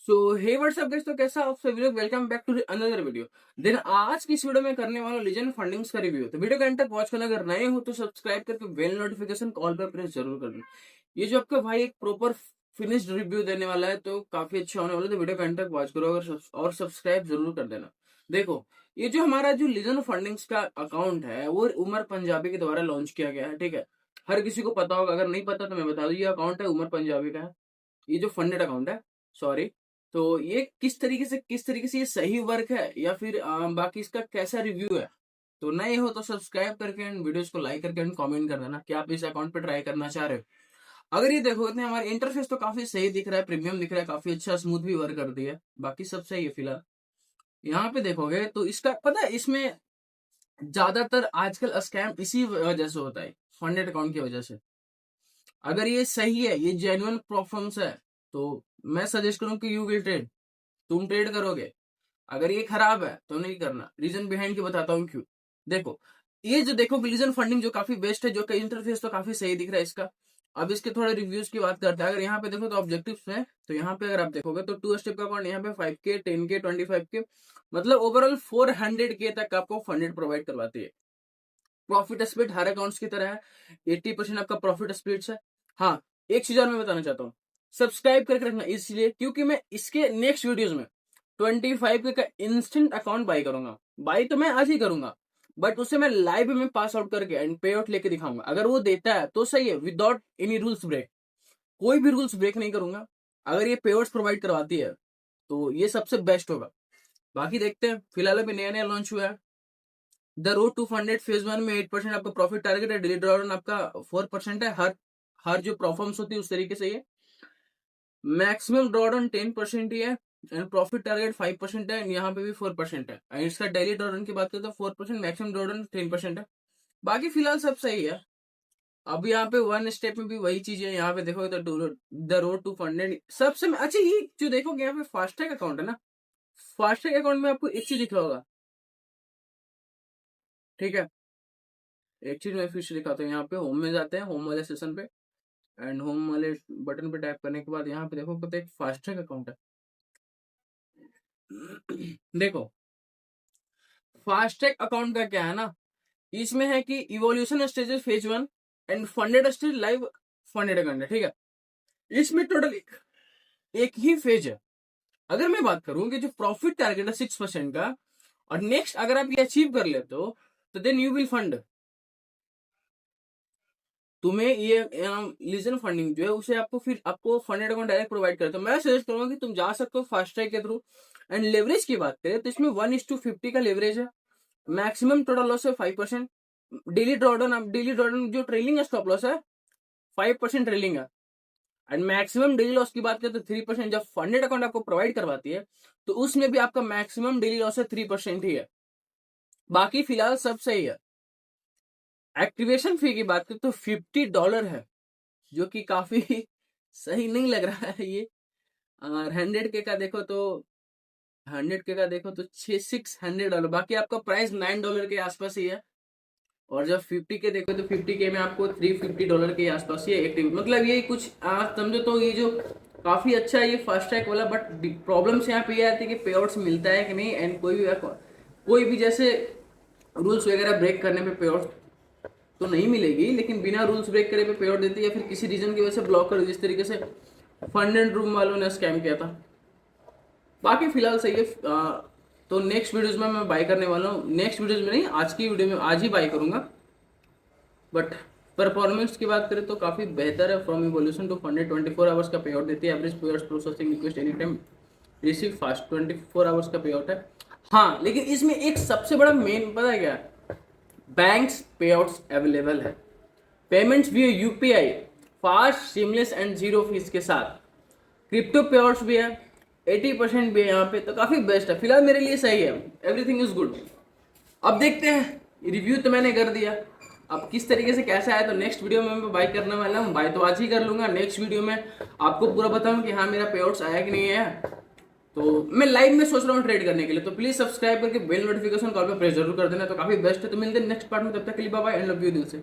सो हे WhatsApp guys, तो कैसा आप सभी लोग, welcome back to another video. Then आज की इस वीडियो में करने वाला लीजेंड फंडिंग्स का रिव्यू। तो वीडियो को एंड तक वॉच करना, अगर नए हो तो सब्सक्राइब करके बेल नोटिफिकेशन कॉल पर प्रेस जरूर कर देना। ये जो आपका भाई एक प्रॉपर फिनिश्ड रिव्यू देने वाला है तो काफी अच्छा होने वाला है, तो वीडियो को एंड तक वॉच करो अगर और सब्सक्राइब जरूर कर देना। देखो, ये जो हमारा जो लीजेंड फंडिंग्स का अकाउंट है वो उमर पंजाबी के द्वारा लॉन्च किया गया है। ठीक है, हर किसी को पता होगा, अगर नहीं पता तो मैं बता दूं, ये अकाउंट है उमर पंजाबी का है। ये जो फंडेड अकाउंट है, सॉरी। तो ये किस तरीके से ये सही वर्क है या फिर बाकी इसका कैसा रिव्यू है। तो नए हो तो सब्सक्राइब करके एंड वीडियोस को लाइक करके एंड कमेंट कर देना कि आप इस अकाउंट पे ट्राई करना चाह रहे हो। अगर ये देखो इतने हमारे इंटरफेस तो काफी सही दिख रहा है, प्रीमियम दिख रहा है, काफी अच्छा स्मूथ भी वर्क कर दिया है, बाकी सब सही है फिलहाल। यहाँ पे देखोगे तो इसका पता है, इसमें ज्यादातर आजकल स्कैम इसी वजह से होता है, फंडेड अकाउंट की वजह से। अगर ये सही है, ये जेन्युइन परफॉर्मेंस है, तो मैं सजेस्ट करूं कि यू विल ट्रेड, तुम ट्रेड करोगे। अगर ये खराब है तो नहीं करना। रीजन बिहाइंड की बताता हूँ क्यों। देखो, ये जो देखो लीजन फंडिंग जो काफी बेस्ट है, जो का इंटरफेस तो काफी सही दिख रहा है इसका। अब इसके थोड़े रिव्यूज की बात करते हैं। अगर यहाँ पे देखो तो ऑब्जेक्टिव्स में, तो यहाँ पे अगर आप देखोगे तो 2 स्टेप का अकाउंट, यहाँ पे 5K 10K 25K, मतलब ओवरऑल 400K तक आपको फंडेड प्रोवाइड करवाती है। प्रॉफिट स्प्लिट हर अकाउंट्स की तरह है, 80% आपका प्रॉफिट स्प्लिट है। हाँ, एक चीज और मैं बताना चाहता हूँ, सब्सक्राइब करके रखना, इसलिए क्योंकि मैं इसके नेक्स्ट वीडियोस में 25K का इंस्टेंट अकाउंट बाई करूंगा। बाई तो मैं आज ही करूंगा, बट उसे मैं लाइव में पास आउट करके एंड पे आउट लेके दिखाऊंगा। अगर वो देता है तो सही है, विदाउट एनी रूल्स ब्रेक, कोई भी रूल्स ब्रेक नहीं करूंगा। अगर ये पे आउट्स प्रोवाइड करवाती है तो ये सबसे बेस्ट होगा। बाकी देखते हैं, फिलहाल अभी नया नया लॉन्च हुआ है। The road to funded phase 1 में 8% आपका प्रॉफिट टारगेट है, डेली ड्रॉन आपका 4% है। हर हर जो परफॉर्मेंस होती है उस तरीके से ये मैक्सिमम ड्रॉडन 10% ही है एंड प्रॉफिट टारगेट 5% है, यहाँ पे भी 4% है। एंड इसका डेली ड्रॉडन की बात करें तो 4%, मैक्सिमम ड्रॉडन 10% है। बाकी फिलहाल सब सही है। अब यहाँ पे 1 स्टेप में भी वही चीज है, यहाँ पे देखो तो द रोड टू फंडेड सबसे अच्छा। ये जो देखोगे यहाँ पे फास्टैग अकाउंट है ना, फास्टैग अकाउंट में आपको एक चीज दिखा होगा। ठीक है, एक चीज मैं फिर से दिखाता हूँ। यहाँ पे होम में जाते हैं, होम वाले सेशन पे, एंड होम वाले बटन पे टैप करने के बाद यहाँ पे देखो तो एक फास्टैग अकाउंट है। देखो, फास्टैग अकाउंट का क्या है ना, इसमें है कि evolution stages phase 1 and funded stage live funded account है। ठीक है, इसमें टोटल एक ही फेज है। अगर मैं बात करूं कि जो प्रॉफिट टारगेट है 6% का, और नेक्स्ट अगर आप ये अचीव कर लेते हो तो देन यू विल फंड, तुम्हें ये लीजन फंडिंग जो है उसे आपको फिर आपको फंडेड अकाउंट डायरेक्ट प्रोवाइड करते हो। मैं सजेस्ट करूंगा कि तुम जा सकते हो फास्टैग के थ्रू। एंड लेवरेज की बात करें तो इसमें 1:50 का लेवरेज है, मैक्सिमम टोटल लॉस है 5%। डेली ड्रॉडन जो ट्रेलिंग स्टॉप लॉस है 5% ट्रेलिंग है। एंड मैक्सिमम डेली लॉस की बात करें तो 3%। जब फंडेड अकाउंट आपको प्रोवाइड करवाती है तो उसमें भी आपका मैक्सिमम डेली लॉस है 3% ही है। बाकी फिलहाल सब सही है। एक्टिवेशन फी की बात करें तो $50 है, जो कि काफी सही नहीं लग रहा है ये। और 100K का देखो तो 100K का देखो तो $600। बाकी आपका प्राइस $9 के आसपास ही है। और जब 50K देखो तो 50K में आपको $350 के आसपास ही एक्टिव, मतलब ये कुछ समझो तो ये जो काफी अच्छा है ये फास्टैग वाला। बट प्रॉब्लम्स यहाँ पे ये आती है कि पे आउट्स मिलता है कि नहीं, एंड कोई भी जैसे रूल्स वगैरह ब्रेक करने पे पे आउट तो नहीं मिलेगी, लेकिन बिना रूल्स ब्रेक करे पे पे आउट देती है, या फिर किसी रीजन की वजह से ब्लॉक कर, जिस तरीके से फंड एंड रूम वालों ने स्कैम किया था। बाकी फिलहाल सही है। तो नेक्स्ट वीडियोस में मैं बाय करने वाला हूँ, नेक्स्ट वीडियोस में नहीं, आज की वीडियो में आज ही बाय करूंगा। बट परफॉर्मेंस की बात करें तो काफी बेहतर है। From evolution to funded 24 hours का पे आउट देती है। Average pay out processing request any time receive fast 24 hours का पे आउट है। हाँ, लेकिन इसमें एक सबसे बड़ा मेन पता है क्या, बैंक्स पे आउट्स अवेलेबल है, पेमेंट्स भी है UPI, fast seamless and zero fees के साथ। क्रिप्टो पे आउट्स भी है, 80% भी है यहाँ पे, तो काफी बेस्ट है। फिलहाल मेरे लिए सही है, एवरीथिंग इज गुड। अब देखते हैं, रिव्यू तो मैंने कर दिया, अब किस तरीके से कैसे आया तो नेक्स्ट वीडियो में मैं बाय करने वाला हूँ। बाय तो आज ही कर लूंगा, नेक्स्ट वीडियो में आपको पूरा बताऊँ कि हाँ मेरा पे आउट्स आया कि नहीं है। तो मैं लाइव में सोच रहा हूँ ट्रेड करने के लिए, तो प्लीज सब्सक्राइब करके बेल नोटिफिकेशन कॉल पे प्रेस जरूर कर देना, तो काफी बेस्ट है। तो मिलते हैं नेक्स्ट पार्ट में, तब तक के लिए bye bye and love you दिल से।